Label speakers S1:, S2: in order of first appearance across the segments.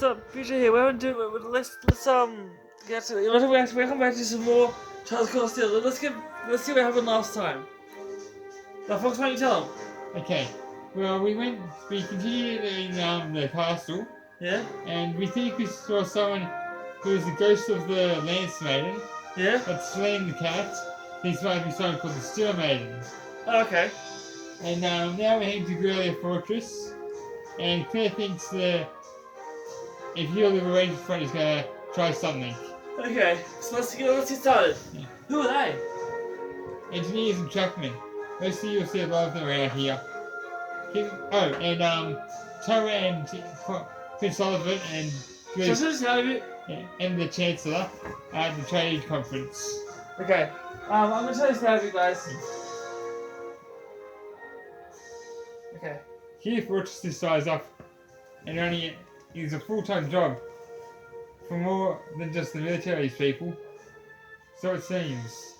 S1: stop future here. We haven't do it. Let's get to. We come back to some more Charles Costello. Let's see what happened last time. Now, Fox, why don't you tell them?
S2: Okay. Well, we continued in the castle.
S1: Yeah.
S2: And we think we saw someone who was the ghost of the Lance Maiden.
S1: Yeah.
S2: That's slain the cat. This might be someone called the Steel Maiden.
S1: Oh, okay.
S2: And now we're heading to Garrelia Fortress. And Claire thinks that if he'll live away front, he's gonna try something.
S1: Okay, so let's get started.
S2: Yeah.
S1: Who are they?
S2: Engineers and truckmen. Mostly you'll see a lot of them around here. Tara and Prince Oliver and the Chancellor at the trade conference.
S1: Okay, I'm gonna tell you how you guys. Okay.
S2: Here, Fortress this size up, and only is a full-time job for more than just the military's people. So it seems.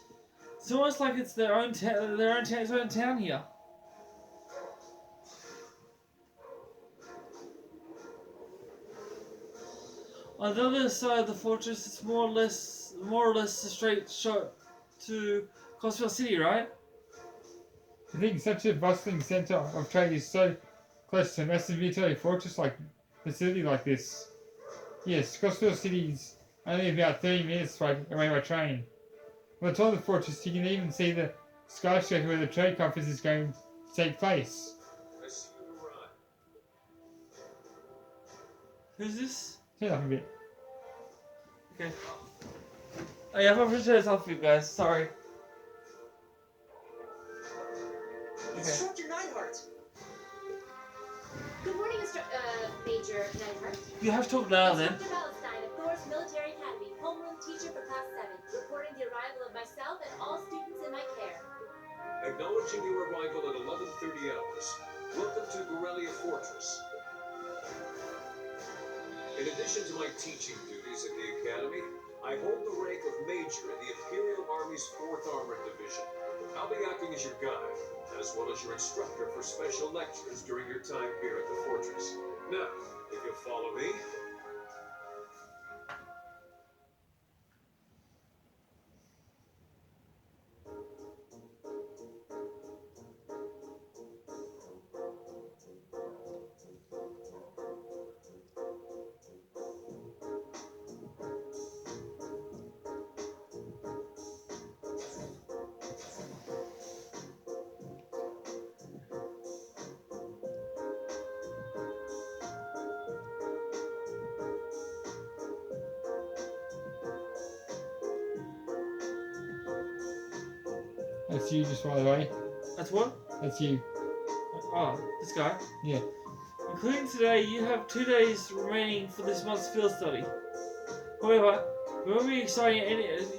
S1: It's almost like it's their own town here. On the other side of the fortress, it's more or less a straight shot to Coswell City, right?
S2: I think such a bustling centre of trade is so close to a massive military fortress facility like this. Yes, Coswell City's only about 30 minutes away by train. On the top of the fortress, you can even see the skyscraper where the trade conference is going to take place.
S3: I see you right.
S1: Who's this?
S2: Turn up a bit.
S1: Okay. Oh yeah, I'm pretty sure it's help for you guys. Sorry. Okay.
S4: Instructor Neidhart. Good morning, Major Neidhart.
S1: You have to talk loud then.
S4: Instructor Palestine of Thor's Military Academy, homeroom teacher for class 7, reporting the arrival of myself and all students in my care.
S3: Acknowledging your arrival at 11:30 hours. Welcome to Garrelia Fortress. In addition to my teaching duties at the Academy, I hold the rank of Major in the Imperial Army's 4th Armored Division. I'll be acting as your guide, as well as your instructor for special lectures during your time here at the fortress. Now, if you'll follow me.
S2: That's you, just by the way.
S1: That's what?
S2: That's you.
S1: Oh, this guy?
S2: Yeah.
S1: Including today, you have 2 days remaining for this month's field study. However, we won't be assigning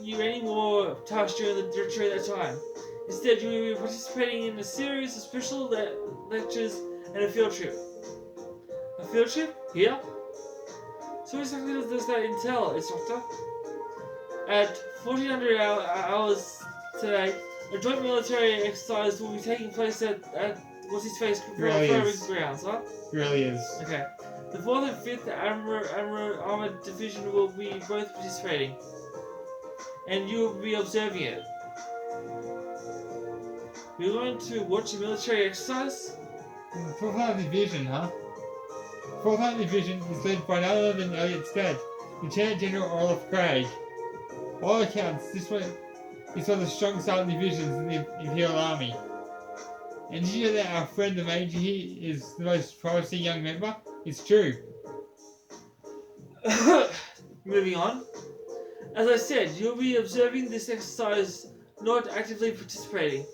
S1: you any more tasks during that time. Instead, you will be participating in a series of special lectures and a field trip. A field trip? Here? So what exactly does that entail, Instructor? At 1400 hours today, a joint military exercise will be taking place at what's his face
S2: Garrelia's
S1: grounds, huh?
S2: Garrelia's.
S1: Okay. The 4th and 5th Armored Division will be both participating, and you will be observing it. You're going to watch a military exercise?
S2: 4th Armored Division, huh? 4th Armored Division is led by none other than Elliot's dad, Lieutenant General Olaf Craig. All accounts, this one is one of the strongest armed divisions in the Imperial Army. And did you know that our friend the Major here is the most promising young member? It's true.
S1: Moving on. As I said, you'll be observing this exercise, not actively participating.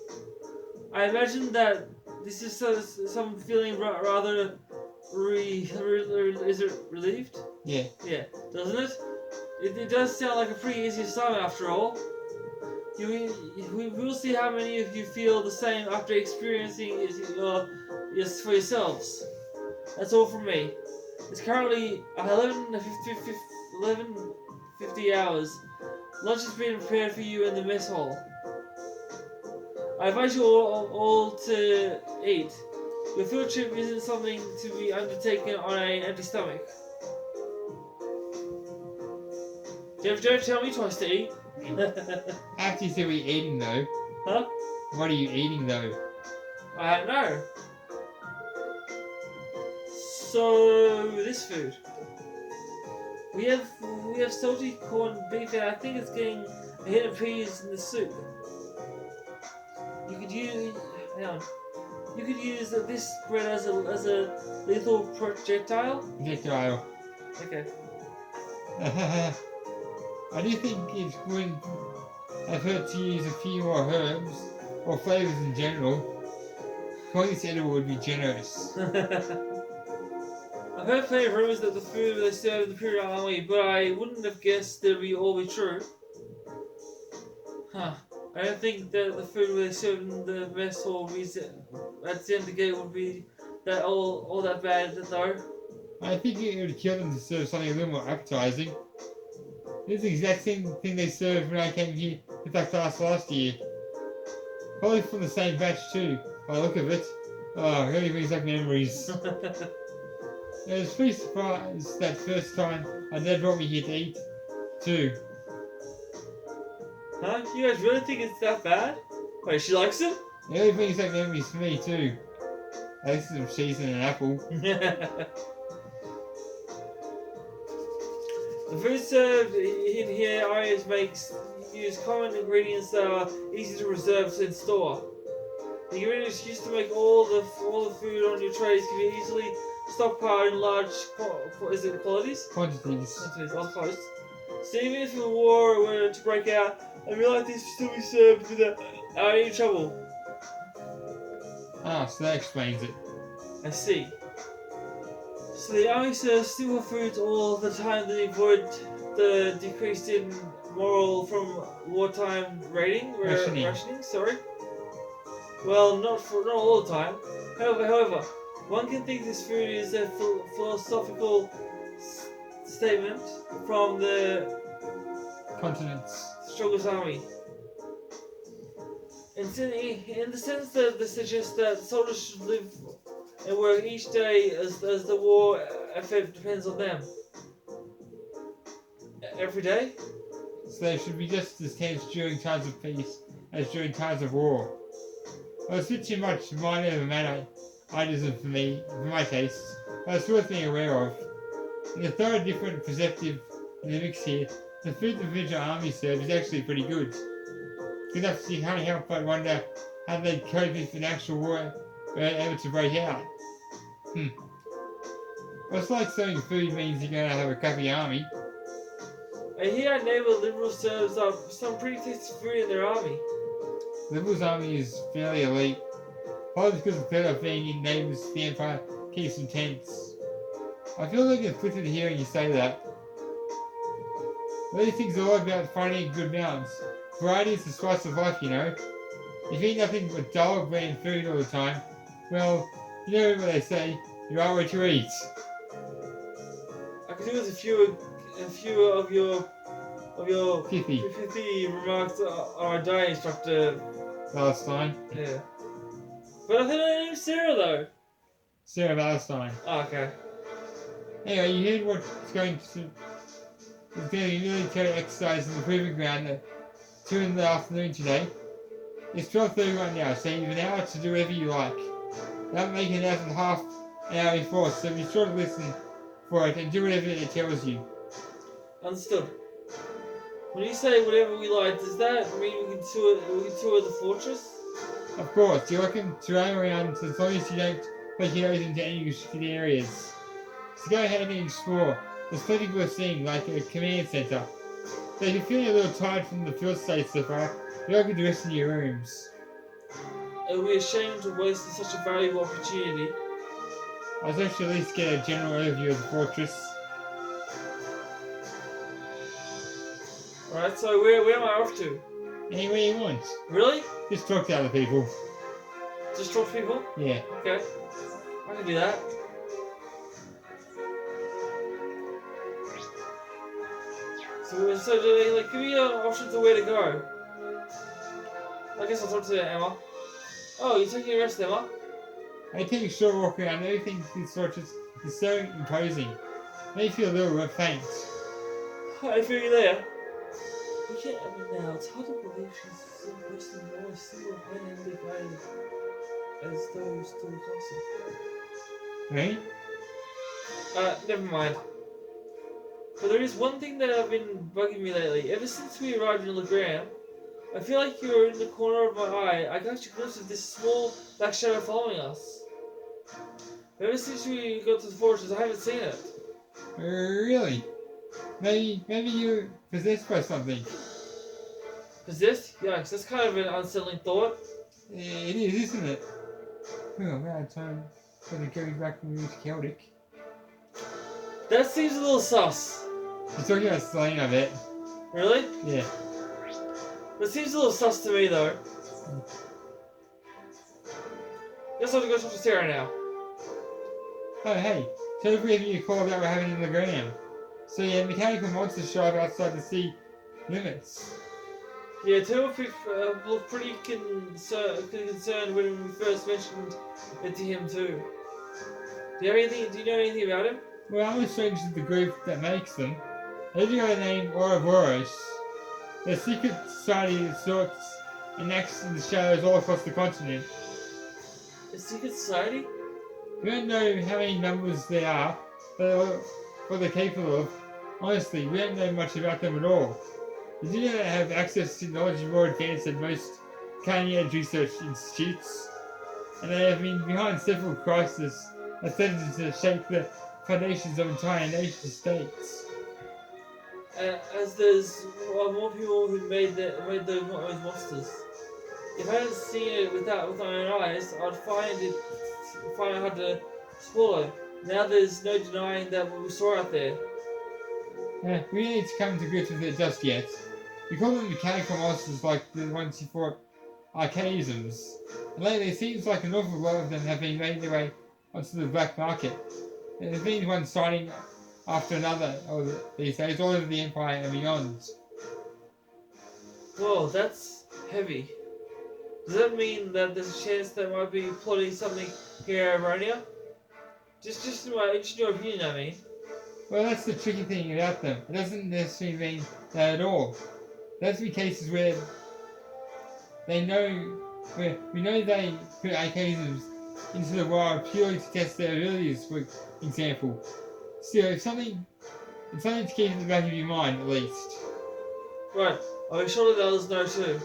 S1: I imagine that this is some feeling rather is it relieved?
S2: Yeah.
S1: Yeah, doesn't it? It does sound like a pretty easy assignment after all. We will see how many of you feel the same after experiencing it for yourselves. That's all from me. It's currently 11:50 hours. Lunch has been prepared for you in the mess hall. I invite you all to eat. Your field trip isn't something to be undertaken on an empty stomach. Don't tell me twice to eat.
S2: After you say what you're eating though,
S1: Huh?
S2: what are you eating though?
S1: I don't know. So this food. We have salty corned beef, and I think it's getting a hit of peas in the soup. You could use. Hang on. You could use this bread as a lethal projectile.
S2: Projectile.
S1: Okay.
S2: I do think it's good. I've heard to use a few more herbs or flavors in general. Calling this edible would be generous.
S1: I've heard plenty of rumors that the food they serve in the Imperial Army, but I wouldn't have guessed that it would all be true. Huh. I don't think that the food they serve in the mess hall at the end of the gate would be that all that bad though.
S2: I think it would kill them to serve something a little more appetizing. This is the exact same thing they served when I came here in that class last year. Probably from the same batch too, by the look of it. Oh, it really brings back memories. I was pretty surprised that first time my dad brought me here to eat too.
S1: Huh? You guys really think it's that bad? Wait, she likes it?
S2: It really brings back memories for me too. I like some cheese and an apple.
S1: The food served in here always use common ingredients that are easy to reserve and store. The ingredients used to make all the food on your trays can be easily stockpiled in large quantities?
S2: Quantities.
S1: I'll close. So even if the war were to break out, I feel like this would still be served without any trouble.
S2: Ah, so that explains it.
S1: I see. So the army serves simple foods all the time to avoid the decrease in moral from wartime rationing. Sorry. Well, not all the time. However, one can think this food is a philosophical statement from the
S2: Continents.
S1: strongest army. In the sense that they suggest that soldiers should live and work each day as the war effort depends on them. Every day?
S2: So they should be just as tense during times of peace as during times of war. Well, it's a bit too much minor of a matter idealism for my tastes, but it's worth being aware of. In a thorough different perspective in the mix here, the food the Provincial Army serves is actually pretty good. Good enough so you can't help but wonder how they'd cope if an actual war were ever to break out. Well, it's like serving food means you're going to have a crappy army.
S1: I hear our neighbour Liberal serves up some pretty tasty food in their army.
S2: Liberal's army is fairly elite. Probably because the threat of being in neighbours to the Empire keeps them tense. I feel like conflicted hearing you say that. Well, these things are all about finding good balance. Variety is the spice of life, you know. If you eat nothing but dull, bland food all the time, well, you know what they say, you are what you eat.
S1: I could do with a few of your
S2: Pithy.
S1: remarks on our diet instructor.
S2: Palestine.
S1: Yeah. But I thought her name's Sarah though.
S2: Sarah Palestine.
S1: Oh, okay.
S2: Anyway, you heard what's going to be military exercise in the proving ground at 2 in the afternoon today. It's 12:30 right now, so you have an hour to do whatever you like. That'll make an hour and a half an hour before, so be sure to listen for it and do whatever it tells you.
S1: Understood. When you say whatever we like, does that mean we can tour the fortress?
S2: Of course, you're welcome to roam around as long as you don't take your nose into any restricted areas. So go ahead and explore. There's plenty worth seeing, like a command centre. So if you're feeling a little tired from the field state so far, you're welcome to rest in your rooms.
S1: It would be a shame to waste such a valuable opportunity.
S2: I was actually at least get a general overview of the fortress.
S1: Alright, so where am I off to?
S2: Anywhere you want.
S1: Really?
S2: Just talk to other people.
S1: Just talk to people?
S2: Yeah.
S1: Okay. I can do that. So do they give me options of where to go? I guess I'll talk to Emma. Oh, you're taking a rest, Emma?
S2: I take a short walk around. Everything this fortress is so imposing. Makes you feel a little faint.
S1: I feel you there. We can't, I mean, now, it's hard to believe she's still person more single-handedly fighting as though still the castle.
S2: Right?
S1: Never mind. But there is one thing that have been bugging me lately. Ever since we arrived in Legram, I feel like you're in the corner of my eye. I got a glimpse of this small black shadow following us. Ever since we got to the fortress, I haven't seen it.
S2: Really? Maybe you're possessed by something.
S1: Possessed? Yikes, that's kind of an unsettling thought.
S2: It is, isn't it? Oh, we're out of time for the going back when we were chaotic.
S1: That seems a little sus.
S2: You're talking about Selena, I bet.
S1: Really?
S2: Yeah.
S1: That seems a little sus to me, though. Guess I'll have to go talk to Sarah now.
S2: Oh, hey. Tell the three of you a call about what happened in the Legram. So yeah, mechanical monsters show up outside the city limits.
S1: Yeah, Taylor looked pretty concerned when we first mentioned it to him too. Do you know anything about him?
S2: Well, I'm a stranger to the group that makes them. They do have a name Ouroboros. They're a secret society that sorts and acts in the shadows all across the continent.
S1: A secret society?
S2: We don't know how many numbers there are, but what they're capable of. Honestly, we don't know much about them at all. They do not have access to knowledge more advanced than most cutting-edge research institutes, and they have been behind several crises that threatened to shape the foundations of entire nation-states.
S1: As there's more people who made those monsters. If I hadn't seen it with my own eyes, I'd find it hard to swallow. Now there's no denying that what we saw out there.
S2: We need to come to grips with it just yet. We call them mechanical monsters like the ones you fought archaisms. And lately it seems like an awful lot of them have been made their way onto the black market. There's been one sighting after another these days all over the Empire and beyond.
S1: Whoa, that's heavy. Does that mean that there's a chance they might be plotting something here in Aronia? Just in your opinion, I mean.
S2: Well, that's the tricky thing about them. It doesn't necessarily mean that at all. There's been cases where we know they put archaisms into the wild purely to test their abilities, for example. Still, it's something to keep in the back of your mind, at least.
S1: Right, I'll be sure to let others know too.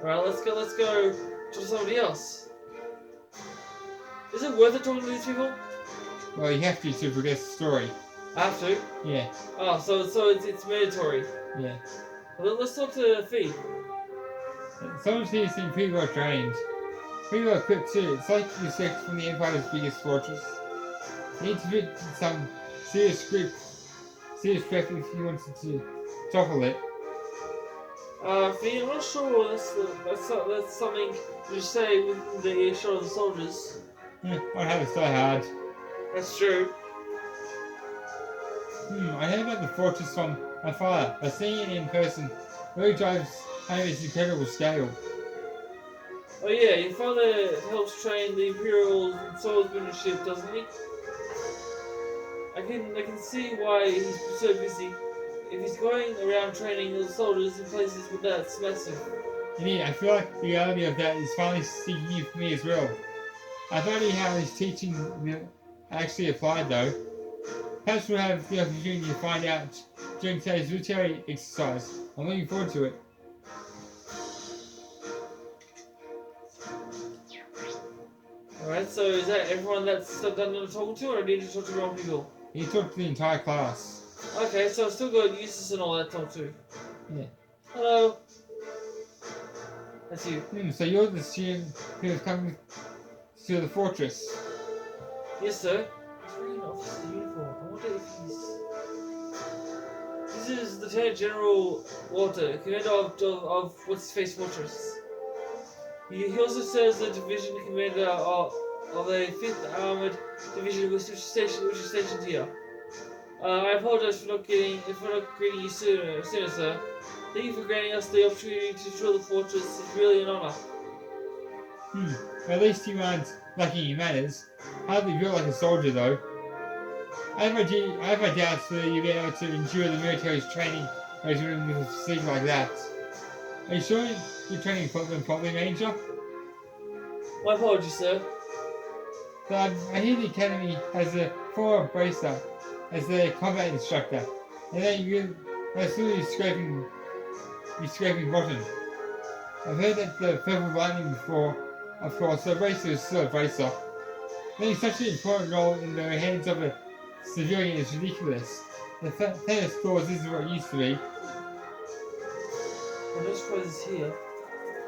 S1: Alright, let's go talk to somebody else. Is it worth it talking to these people?
S2: Well, you have to progress the story.
S1: I have to?
S2: Yeah.
S1: Oh, so it's mandatory.
S2: Yeah.
S1: Well, let's talk to Fee.
S2: Some of these seem pretty well trained. Pretty well equipped too. It's like you search from the Empire's biggest fortress. You need to fit some serious prep if you wanted to topple it.
S1: Fee, I'm not sure that's something you say within the earshot of the soldiers.
S2: I'd have it so hard.
S1: That's true.
S2: I heard about the fortress from my father, but seeing it in person really drives home its incredible scale.
S1: Oh yeah, your father helps train the Imperial swordsmanship, doesn't he? I can see why he's so busy. If he's going around training the soldiers in places with that's massive.
S2: Indeed, I feel like the reality of that is finally sinking in for me as well. I thought how his teaching actually applied though. Perhaps we'll have the opportunity to find out during today's military exercise. I'm looking forward to it.
S1: Alright, so is that everyone that's done talking to, or do you need to talk to the wrong people?
S2: He talked to the entire class.
S1: Okay, so I've still got Eustace and all that to talk to.
S2: Yeah.
S1: Hello. That's you.
S2: So you're the student who has come to the fortress.
S1: Yes, sir. He's wearing an officer's uniform. I wonder if he's... This is Lieutenant General Walter, commander of What's-His-Face Fortress. He also serves as the division commander of the 5th Armored Division, which is stationed here. I apologize for not greeting you sooner, sir. Thank you for granting us the opportunity to tour the fortress. It's really an honor.
S2: At least you aren't lacking in manners. Hardly built like a soldier, though. I have my doubts whether you'll be able to endure the military's training raise you with a physique like that. Are you sure you're training them properly, Major?
S1: My apologies, sir.
S2: So I hear the academy has a former bracer as their combat instructor, and they're absolutely scraping bottom. I've heard that the purple lightning before, of course, the bracer is still a bracer. Playing such an important role in the hands of a civilian is ridiculous. The tennis course isn't what it used to be.
S1: When this prize is here,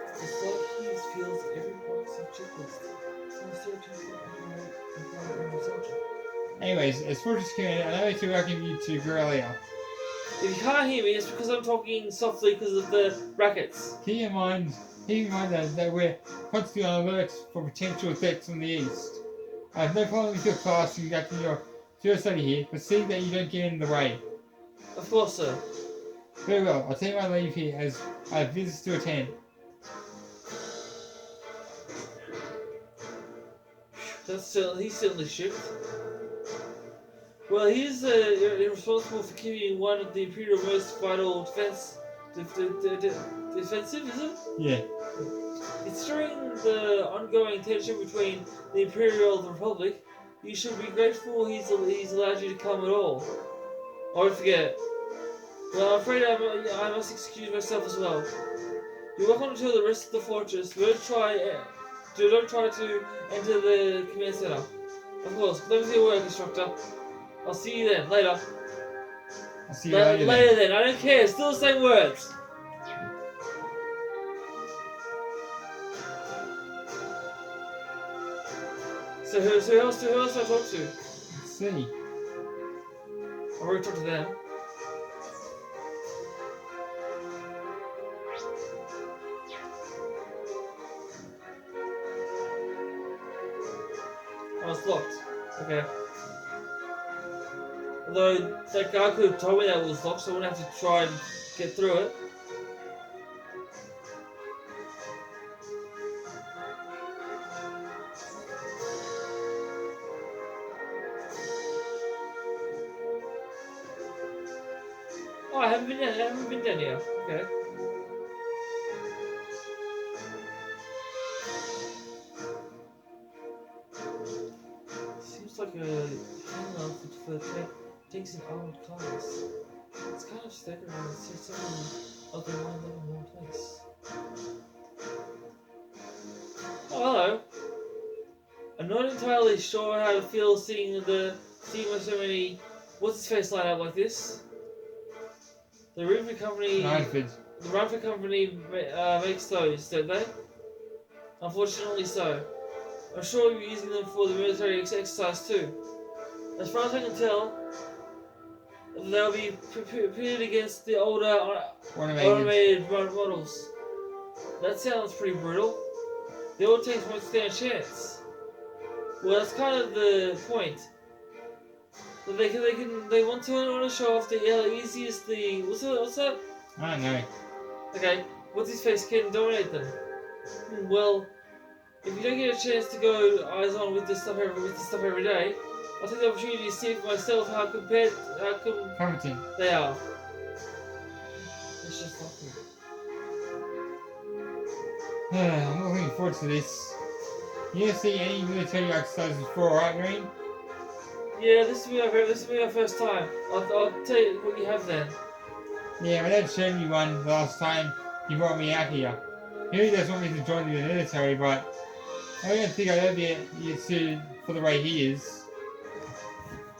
S1: it's like he feels every box of checklist.
S2: Anyways, as Fortress Commander, I know to welcome you to garrelia.
S1: If you can't hear me, it's because I'm talking softly because of the brackets.
S2: Keep in mind that we're constantly on alert for potential threats from the east. I have no problem with your class conducting your field study here, but see that you don't get in the way.
S1: Of course, sir.
S2: Very well, I'll take my leave here as I have visits to attend.
S1: He's certainly strict. Well, he's responsible for keeping one of the Imperial most vital defensive, is it?
S2: Yeah.
S1: Considering the ongoing tension between the Imperial and the Republic, you should be grateful he's allowed you to come at all. Or forget. Well, I'm afraid I must excuse myself as well. You're welcome to the rest of the fortress. Don't try to enter the command center. Of course, let me see your work, instructor. I'll see you then. Later.
S2: I'll see you later
S1: then. I don't care. Still the same words. So who else do I talk to?
S2: Let's see.
S1: I've already talked to them. Oh, it's locked. Okay. Although that guy could have told me that it was locked, so I wouldn't have to try and get through it. Oh, I haven't been down here. Okay. Seems like a hangout for takes an armored class. It's kind of staggering to see someone of the line living in one place. Oh, hello. I'm not entirely sure how to feel seeing so many what's his face line up like this. The Rumford Company makes those, don't they? Unfortunately so. I'm sure we'll be using them for the military exercise too. As far as I can tell, they'll be pitted against the older automated models. That sounds pretty brutal. The old tanks won't stand a chance. Well, that's kind of the point. They want to show off the easiest the what's that?
S2: I don't know.
S1: Okay, what's his face can dominate them. Well, if you don't get a chance to go eyes on with this stuff every day, I'll take the opportunity to see for myself how competent they are. It's just lucky.
S2: I'm looking forward to this. You ever see any military exercises before, right, Green?
S1: Yeah, this will be our first time. I'll tell you what you have then.
S2: Yeah, my dad showed me one the last time he brought me out here. He really does want me to join the military, but I don't think I'd ever be suited for the way he is.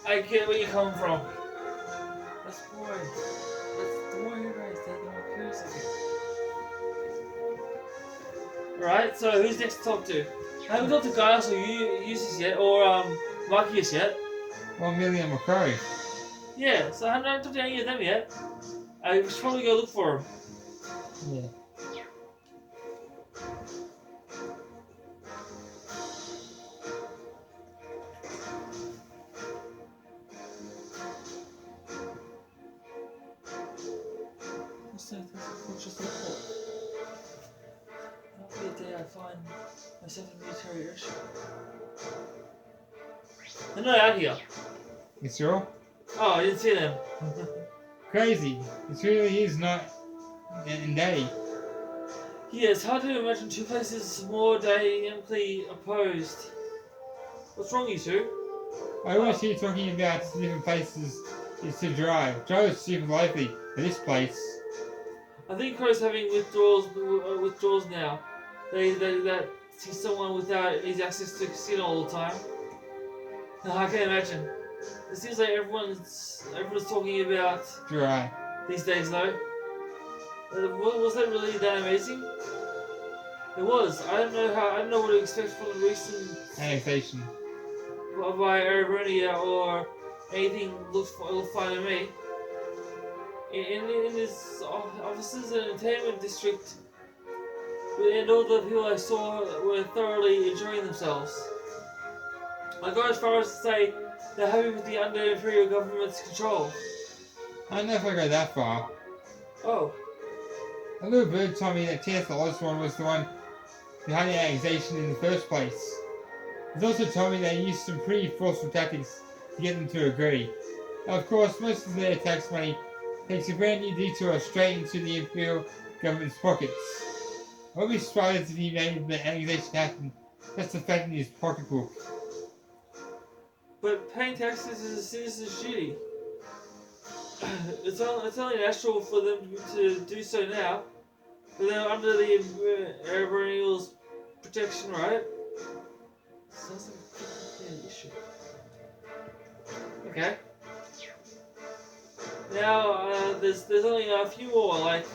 S1: I get where you come from. That's boring. The more you guys, the more curious I get. Right, so who's next to talk to? I haven't talked to Gaius or Eustace yet, or Marcus yet.
S2: Or Million McCrory.
S1: Yeah, so I haven't talked to any of them yet. I should probably go look for them.
S2: Yeah.
S1: That'll be a day I find myself in a military airship. They're not out here.
S2: You sure?
S1: Oh, I didn't see them.
S2: crazy. It really is night and day.
S1: Yeah, it's hard to imagine two places more dynamically opposed. What's wrong, you two?
S2: I always hear talking about different places is to drive. Drive is super lively, but this place.
S1: I think Crow's having withdrawals now. That see someone without easy access to casino all the time. I can imagine. It seems like everyone's talking about
S2: Dry.
S1: these days though. Was that really that amazing? It was. I don't know what to expect from the recent
S2: Annexation.
S1: by Arabonia or anything looked fine to me. In this offices and entertainment district, and all the people I saw were thoroughly enjoying themselves. I go as far as to say they're happy with the under imperial government's control.
S2: I don't know if I go that far.
S1: Oh,
S2: A little bird told me that Chancellor Osborne was the one behind the annexation in the first place. He's also told me they used some pretty forceful tactics to get them to agree. Now, of course, most of their tax money takes a brand new detour straight into the imperial government's pockets. I won't be surprised if he made the annexation happen just to fatten his pocketbook.
S1: but paying taxes is a citizen's duty. It's only natural for them to do so now, but they're under the Arabonials' protection, right? Sounds like a complicated issue. Okay. Now, there's only a few more, like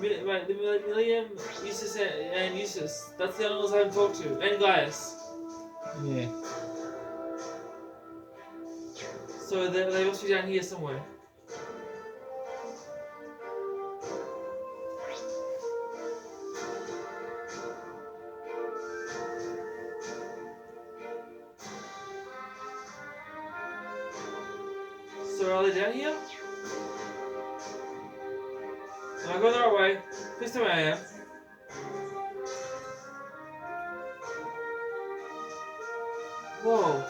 S1: William, Eustace, and Eustace. That's the only ones I haven't talked to. And Gaius.
S2: Yeah.
S1: So they must be down here somewhere. So are they down here? Am I going the right way? Please tell me I am. Whoa.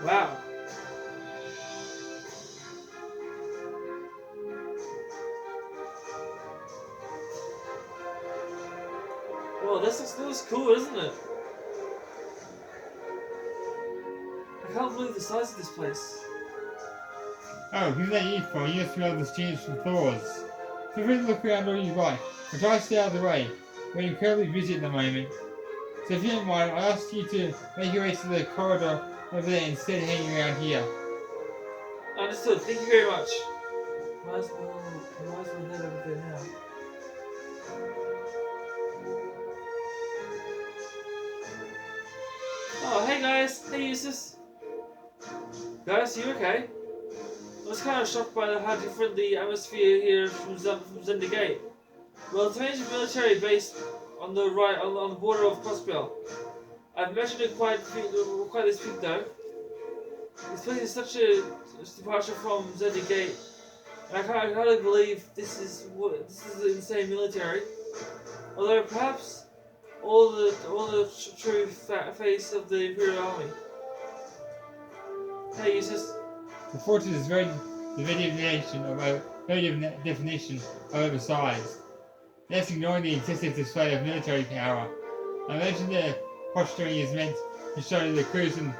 S1: Wow. Whoa, this looks cool, isn't it? I can't believe the size of this place.
S2: Oh, who's that you for? You must be able to students from floors. Feel free to look around all you like, but try to stay out of the way. We're incredibly busy at the moment. So if you don't mind, I ask you to make your way to the corridor over there instead of hanging around here.
S1: Understood. Thank you very much. Might as well head over there now. Oh, hey guys. Hey, Eustace. Guys, you okay? I was kind of shocked by how different the atmosphere here from Zenda Gate. Well, it's a major military base on the right, on the border of Crossbell. I've measured it quite this peak though. This place is such a departure from Zenda Gate, and I can't hardly believe this is the insane military. Although perhaps all the true face of the Imperial Army. Hey, Eustace.
S2: The fortress is very definition of oversized. That's ignoring the excessive display of military power. I imagine the posturing is meant to show to the crews and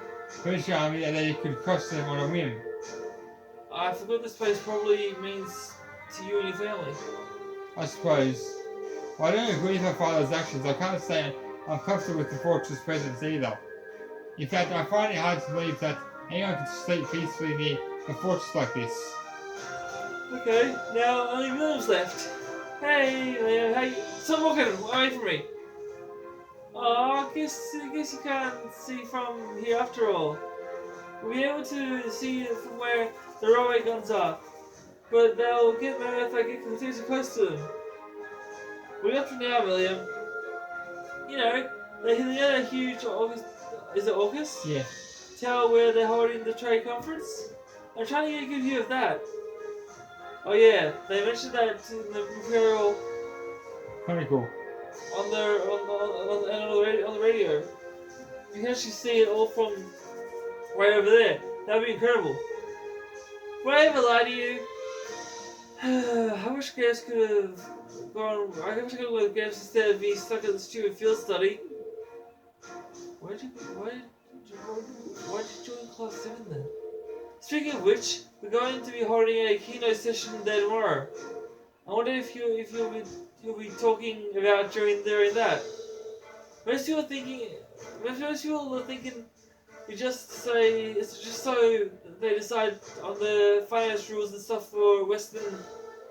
S2: British army that they could cross them on a whim.
S1: I forgot this place probably means to you and your family.
S2: I suppose. While I don't agree with my father's actions, I can't say I'm comfortable with the fortress presence either. In fact, I find it hard to believe that anyone could sleep peacefully near a fortress like this.
S1: Okay, now only William's left. Hey, William, hey, stop walking away from me. Oh, I guess you can't see from here after all. We'll be able to see from where the railway guns are, but they'll get mad if I get too close to them. What are you up to now, William? You know, they had a huge August. Is it August?
S2: Yeah.
S1: Tower where they're holding the trade conference. I'm trying to get a good view of that. Oh yeah, they mentioned that in the Imperial
S2: Chronicle.
S1: on the radio. You can actually see it all from right over there. That'd be incredible. Would I ever lie to you? I wish Gabs could have gone. I wish I could have gone with Gabs instead of being stuck at the stupid field study. Why did you join Class 7 then? Speaking of which, we're going to be holding a keynote session there tomorrow. I wonder if you'll be talking about during that. Most people are thinking you just say it's just so they decide on the finance rules and stuff for Western.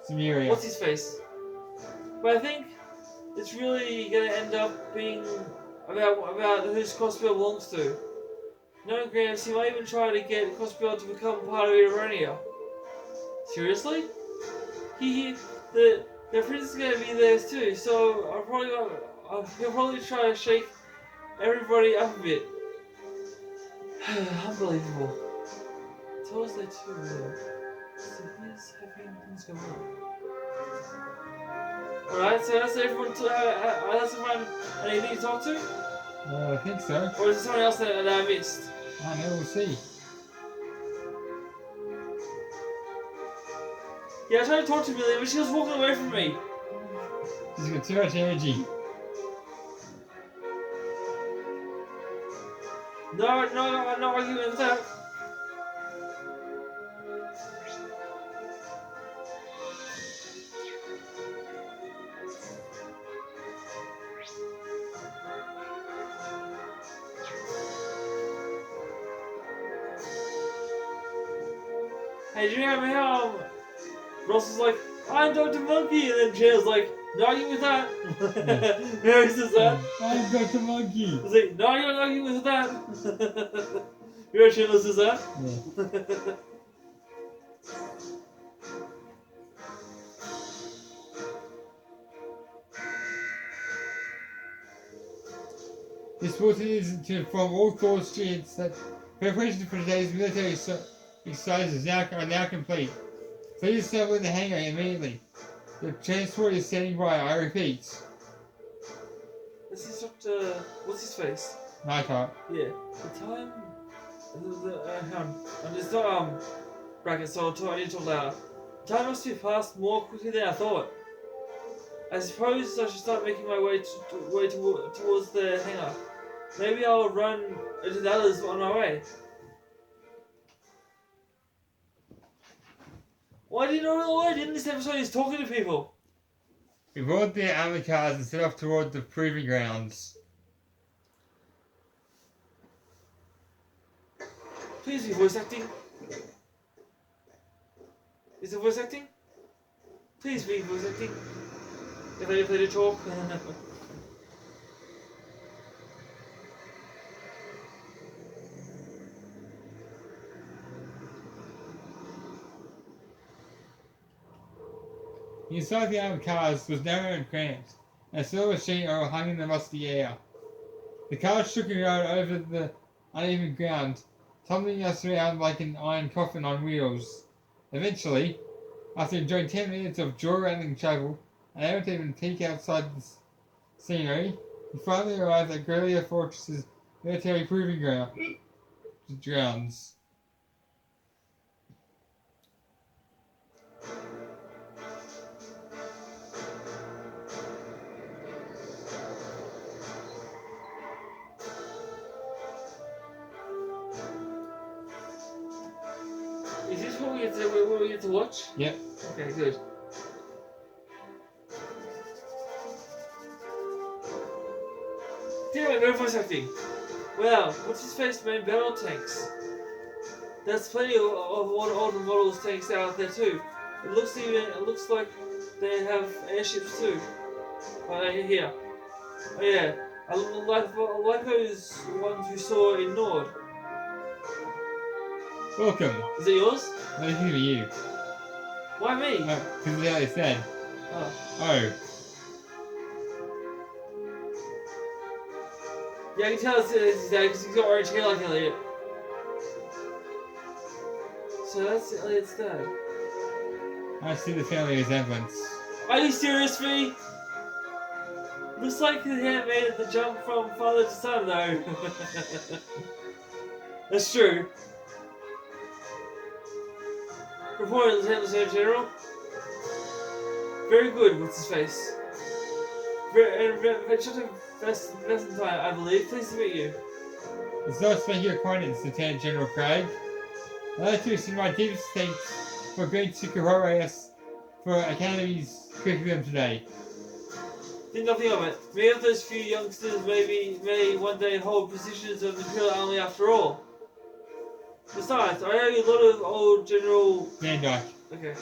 S2: Samaria.
S1: What's his face? But I think it's really gonna end up being about whose Crossbell belongs to. No, Grams, he might even try to get Crossbell to become part of Eronia. Seriously? The prince is gonna be there too, so he'll probably try to shake everybody up a bit. Unbelievable. Tell us that too. So he's having things go on. Alright, so that's everyone. That's everyone I need to talk to?
S2: I think so.
S1: Or is there someone else that I missed?
S2: I know, we'll see.
S1: Yeah, I tried to talk to Millie, but she was walking away from me.
S2: She's got too much energy.
S1: No, I'm not arguing with that. Hey, do you remember how Ross was like, I'm Dr. Monkey, and then Jay's like, no arguing with that. Yeah, he says that.
S2: I'm Dr. Monkey.
S1: He's like, no, you're not arguing with that. You know Chandler says that?
S2: Yeah. This bulletin is to inform all Thor students that preparations for today's military exercises are now complete. Please assemble in the hangar immediately. The transport is standing by, I repeat.
S1: This is Dr. What's his face?
S2: Nighthawk.
S1: Yeah. The time. I'm just not, brackets, so I need to talk louder. Time must be passed more quickly than I thought. I suppose I should start making my way towards the hangar. Maybe I'll run into the others on my way. Why didn't this episode he's talking to people?
S2: We board their armored cars and set off toward the proving grounds.
S1: Please be voice acting. Is it voice acting? Please be voice acting. If they do talk.
S2: Inside the armored cars was narrow and cramped, and a silver sheet oil hung in the musty air. The cars shook around over the uneven ground, tumbling us around like an iron coffin on wheels. Eventually, after enjoying 10 minutes of jaw-rattling travel, and able to even peek outside the scenery, we finally arrived at Garrelia Fortress's military proving grounds.
S1: Is this what we get to watch?
S2: Yep.
S1: Okay, good. Damn, no voice acting. Well, what's his face made battle tanks? There's plenty of older models tanks out there too. It looks like they have airships too. Here. Oh yeah, I like those ones we saw in Nord.
S2: Welcome.
S1: Is it yours?
S2: No, this is for you.
S1: Why me?
S2: Because that's what it said.
S1: Oh.
S2: Oh.
S1: Yeah, I can tell it's his dad because he's got orange hair like Elliot. So that's Elliot's dad.
S2: I see the family resemblance.
S1: Are you serious, V? Looks like the hair made the jump from father to son, though. That's true. Report, Lieutenant General. Very good, what's his face? Best in time, I believe. Pleased to meet you.
S2: It's nice to make your acquaintance, Lieutenant General Craig. I'd like to extend my deepest thanks for agreeing to collaborate us for Academy's curriculum today.
S1: Think nothing of it. Many of those few youngsters may one day hold positions of the Imperial Army after all. Besides, I owe you a lot of old General...
S2: Van Dyke.
S1: Okay.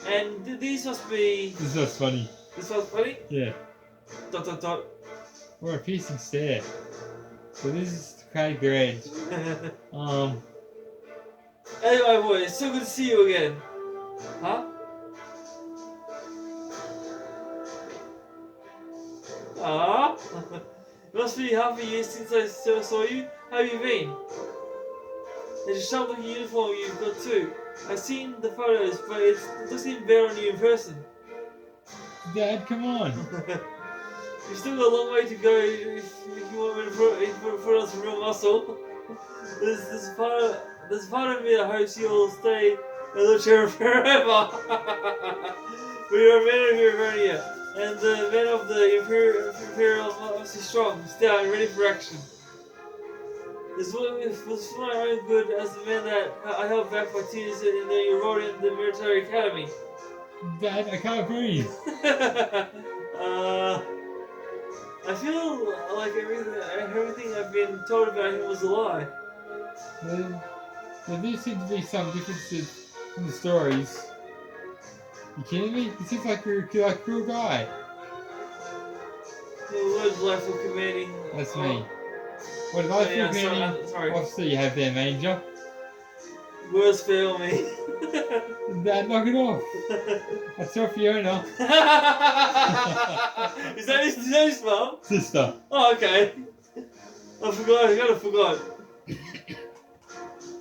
S1: And these must be...
S2: This is funny.
S1: This was funny?
S2: Yeah. ... What a piercing stare. So this is Craig the Red.
S1: Anyway, boy, it's so good to see you again. Huh? Ah, it must be half a year since I saw you. How have you been? There's a sharp-looking uniform you've got too. I've seen the photos, but it looks even better on you in person.
S2: Dad, come on.
S1: You've still got a long way to go if you want me to put on some real muscle. There's a part of me that hopes you'll stay a little chair forever. But you're a man of your Garrelia, and the men of the Imperial are obviously strong, stout, and ready for action. This was for my own good as the man that I held back my tears in the Aurorian the military academy.
S2: Dad, I can't breathe.
S1: I feel like everything I've been told about him was a lie.
S2: There do seem to be some differences in the stories. You kidding me? He seems like a cool guy.
S1: The word life of commanding.
S2: That's me. What life of commanding
S1: sorry.
S2: officer you have there, Major?
S1: Words fail me.
S2: Dad, knock it off. I saw Fiona.
S1: Is that his mum?
S2: Sister.
S1: Oh, okay. I kind of forgot.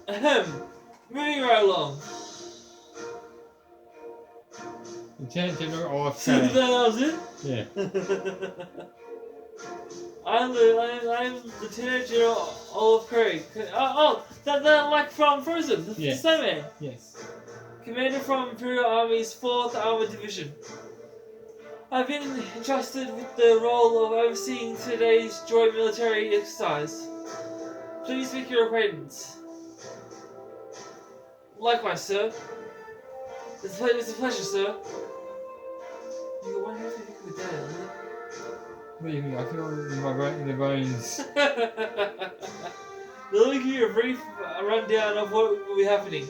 S1: Ahem. Moving right along.
S2: Lieutenant General
S1: So
S2: Craig.
S1: that was it?
S2: Yeah.
S1: I'm Lieutenant General Olive Craig. That like from Frozen, the
S2: Yeah.
S1: Snowman.
S2: Yes.
S1: Commander from Imperial Army's 4th Armored Division. I've been entrusted with the role of overseeing today's joint military exercise. Please make your acquaintance. Likewise, sir. It's a pleasure, sir. You got one hand for you with that,
S2: Believe me, I feel it in the bones.
S1: Let me give you a brief rundown of what will be happening.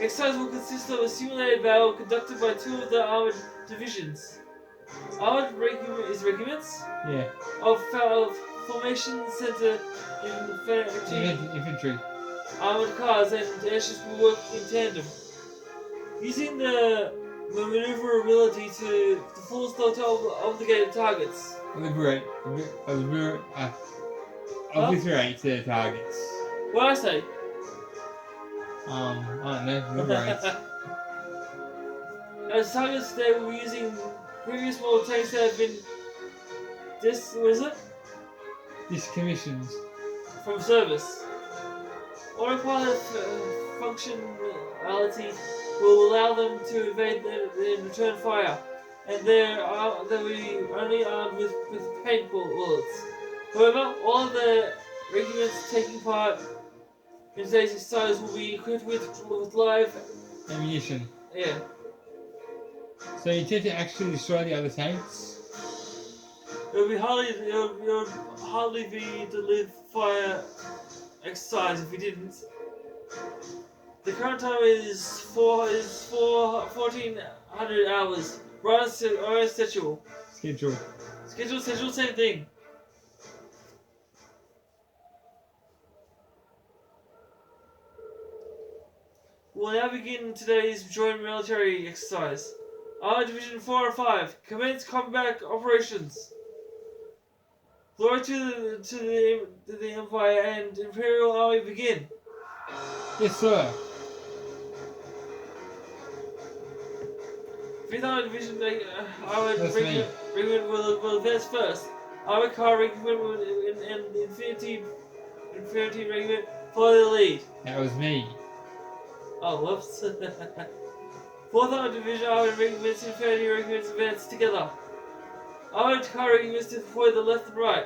S1: Exercise will consist of a simulated battle conducted by 2 of the armored divisions. Armored regiments
S2: Yeah.
S1: of Formation Center
S2: Infantry.
S1: armored cars and airships will work in tandem. Using the maneuverability to the fullest obligated targets.
S2: Obliterate their targets.
S1: What I say?
S2: I don't know, liberate.
S1: As targets, they will be using previous model tanks that have been
S2: Discommissioned.
S1: from service. Autopilot functionality will allow them to evade and return fire, and they'll be only armed with paintball bullets. However, all of the regiments taking part in today's exercise will be equipped with live
S2: Ammunition.
S1: yeah.
S2: So you intend to actually destroy the other tanks?
S1: It would hardly be the live fire exercise if we didn't. The current time is 1400 hours. Right on schedule. Schedule, same thing. We'll now begin today's joint military exercise. Armored Division 4 and 5, commence combat operations. Glory to the Empire and Imperial Army begin.
S2: Yes, sir.
S1: 5th Armored Division Armored
S2: That's
S1: Regiment will advance first. Armored Car Regiment and Infantry Regiment follow the lead.
S2: That was me.
S1: Oh, whoops. Fourth Armored Division Armored Regiments and Infantry Regiments advance together. Armored Car Regiments to deploy the left and right.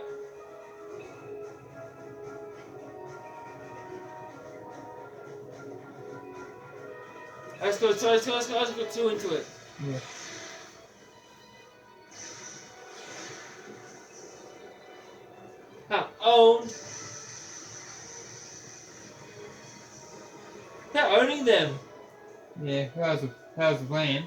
S1: Let's go two into it.
S2: Yeah.
S1: Now, owned. They're owning them.
S2: Yeah, that was the plan.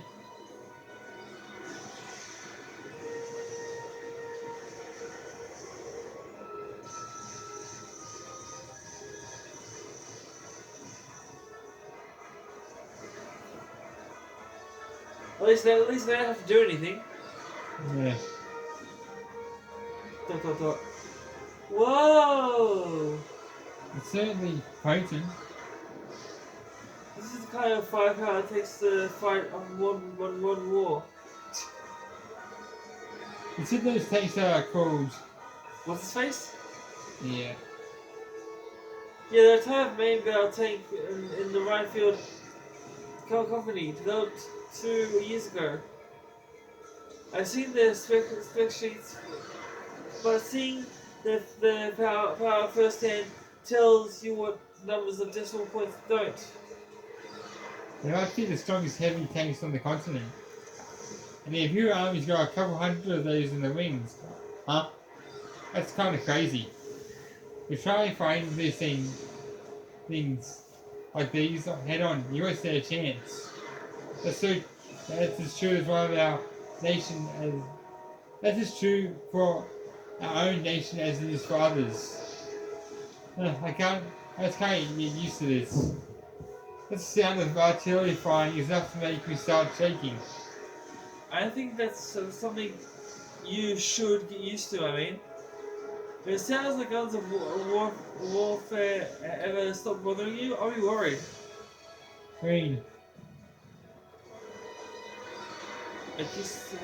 S1: At least they don't have to do anything.
S2: Yeah.
S1: Dot. Whoa!
S2: It's certainly potent.
S1: This is the kind of firepower it takes to fight on one war.
S2: You said those tanks are called.
S1: What's his face?
S2: Yeah.
S1: Yeah, they're a type of main battle tank in the Rhinefield company, developed 2 years ago. I've seen the spec sheets, but seeing the power firsthand tells you what numbers of decimal points don't.
S2: They're actually the strongest heavy tanks on the continent. And the Imperial Army's got a couple hundred of those in the wings. Huh? That's kind of crazy. We try and find these things like these head on. You always stand a chance. That's as true as one of our nation as that's as true for our own nation as it is for others. I just can't get used to this. The sound of artillery firing is enough to make me start shaking.
S1: I think that's something you should get used to. I mean, if it sounds like guns of warfare ever stop bothering you, I'll be worried.
S2: Green.
S1: I just.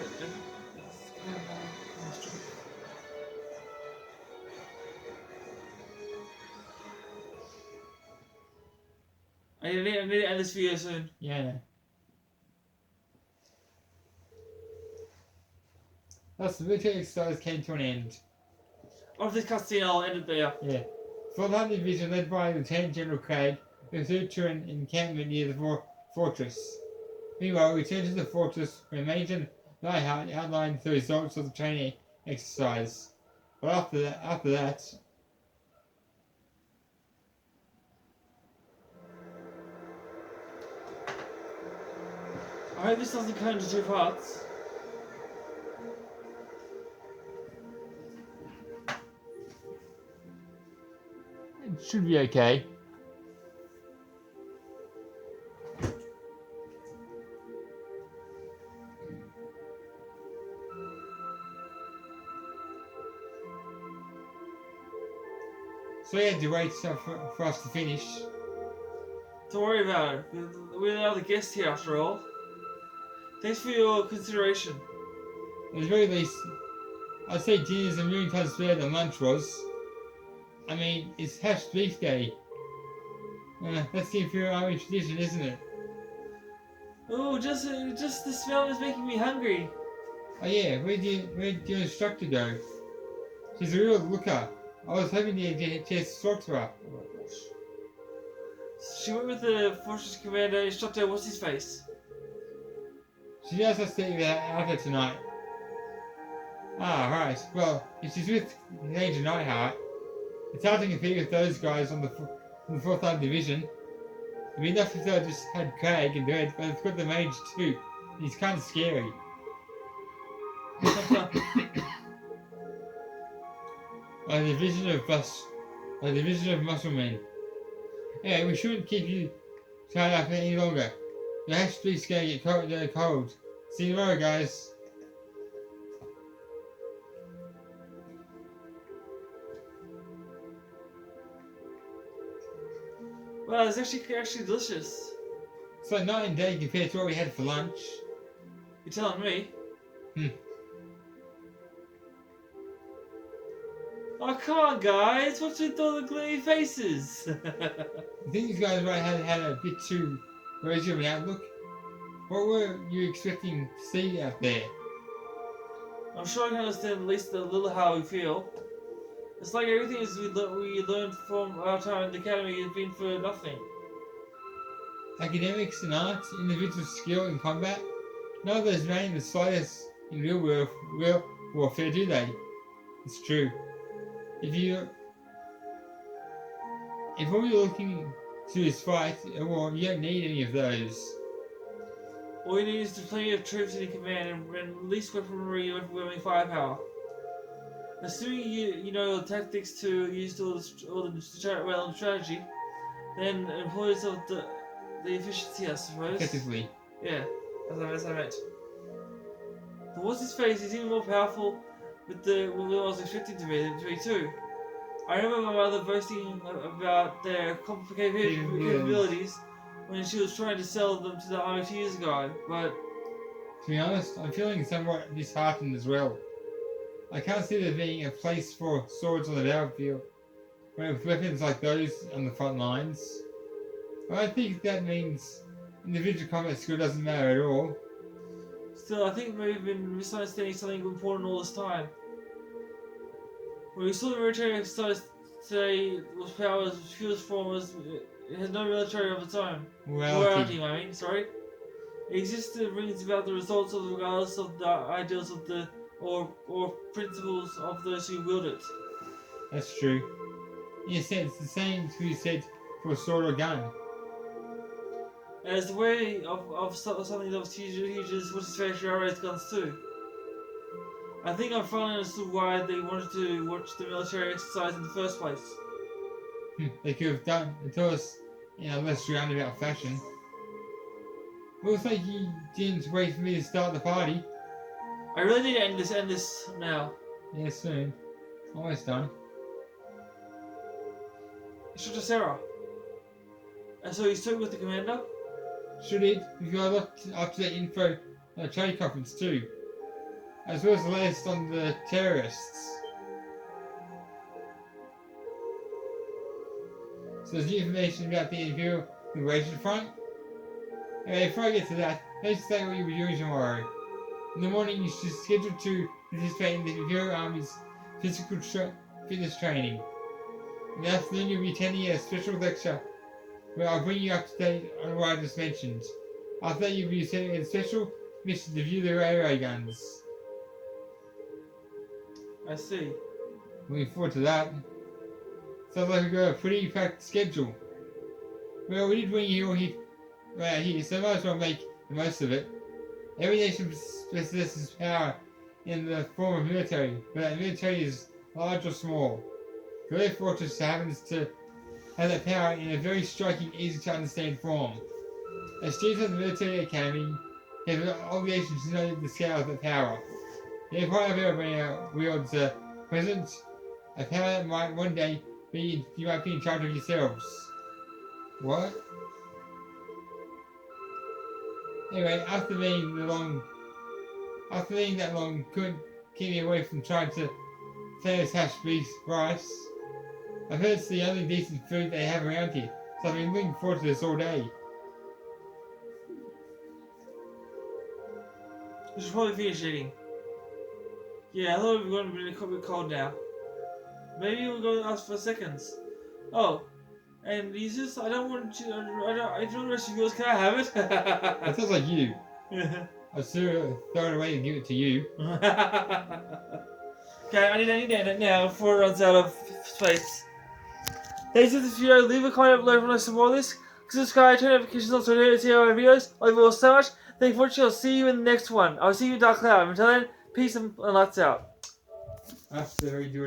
S1: I need to end this video soon.
S2: Yeah, I know. Thus, the military exercise came to an end.
S1: After this cutscene, I'll end it there.
S2: Yeah. 4th Division, led by Lieutenant General Craig, pursued to an encampment near the fortress. Meanwhile, we returned to the fortress where Major Nighthart outlined the results of the training exercise. But after that,
S1: I hope this doesn't cut into 2 parts.
S2: it should be okay. So you had to wait for us to finish.
S1: Don't worry about it. We're now the guests here after all. Thanks for your consideration.
S2: At the very least, I'd say dinner's a million times better than lunch was. I mean, it's hashed beef day. That's the Imperial Army tradition, isn't it?
S1: Oh, just the smell is making me hungry.
S2: Oh yeah, where'd your instructor go? She's a real looker. I was hoping to get a chance to talk to her.
S1: Oh my gosh. She went with the Fortress Commander instructor, what's his face?
S2: She asked us to eat out here tonight. Ah, right. Well, if she's with Major Nighthart, it's hard to compete with those guys on the 4th Armored Division. It'd be enough if they just had Craig and Red, but it's got the Mage too. He's kind of scary. A division of muscle men. Anyway, we shouldn't keep you tied up any longer. The hash beef's gonna get cold. See you tomorrow, guys.
S1: Well, it's actually delicious.
S2: It's like night and day compared to what we had for lunch.
S1: You're telling me? Oh, come on, guys. What's with all the gloomy faces?
S2: I think these guys might have had a bit too Where's your outlook? What were you expecting to see out there?
S1: I'm sure I can understand at least a little how we feel. It's like everything we learned from our time in the academy has been for nothing.
S2: Academics and arts, individual skill in combat, none of those matter the slightest in real warfare, do they? It's true. If all you're looking to is fight, well, you don't need any of those.
S1: All you need is plenty of troops in your command and at least weaponry and overwhelming firepower. Assuming you know the tactics to use all the strategy, then employees of the efficiency, I suppose.
S2: Effectively.
S1: Yeah, as I meant. But what's his face? He's even more powerful with what I was expecting to be too. I remember my mother boasting about their complicated capabilities when she was trying to sell them to the army 2 years ago, but
S2: to be honest, I'm feeling somewhat disheartened as well. I can't see there being a place for swords on the battlefield, with weapons like those on the front lines. I think that means individual combat skill doesn't matter at all.
S1: Still, I think we've been misunderstanding something important all this time. When we saw the military exercise today was power as purest form it has no military of its own. Morality, I mean, sorry. It exists and brings about the results of regardless of the ideals of the or principles of those who wield it.
S2: That's true. In a sense, the same to be said for a sword or gun.
S1: As the way of something that was huge as what's his face railroad guns too. I think I finally understood why they wanted to watch the military exercise in the first place.
S2: They could have done it to us in a less roundabout fashion. Looks like you didn't wait for me to start the party.
S1: I really need to end this now.
S2: Yeah, soon. Almost done.
S1: Instructor Sarah. And so you spoke with the commander?
S2: Should it? We got up-to-date info on the trade conference too, as well as the latest on the terrorists. So there's new information about the Imperial Liberation Front. Anyway, before I get to that, let's say what you'll be doing tomorrow. In the morning, you should schedule to participate in the Imperial Army's physical fitness training. In the afternoon, you'll be attending a special lecture where I'll bring you up to date on what I just mentioned. After that, you'll be sending a special mission to view the railway guns.
S1: I see.
S2: Looking forward to that. Sounds like we've got a pretty packed schedule. Well, we did bring you all here, so might as well make the most of it. Every nation possesses power in the form of military, but that military is large or small. Garrelia Fortress happens to have that power in a very striking, easy to understand form. As students of the military academy, you have an obligation to know the scale of that power. The Empire of Erebria wields a presence, a power that might one day be you might be in charge of yourselves. What? Anyway, after being that long, couldn't keep me away from trying to famous hash beef rice. I've heard it's the only decent food they have around here, so I've been looking forward to this all day.
S1: We should probably finish eating. Yeah, I thought we were going to be a bit cold now. Maybe we'll go and ask for seconds. Oh, and Jesus, I don't want to. I don't the rest of yours. Can I have it?
S2: That sounds like you. I'd sooner throw it away and give it to you.
S1: Okay, I need to end it now before it runs out of space. Thanks for this video. Leave a comment below if you want to see more of this. Subscribe, turn notifications on so you don't see our videos. I love you all so much. Thank you for watching. I'll see you in the next one. I'll see you in Dark Cloud. Until then, peace and lights out.
S2: That's very good.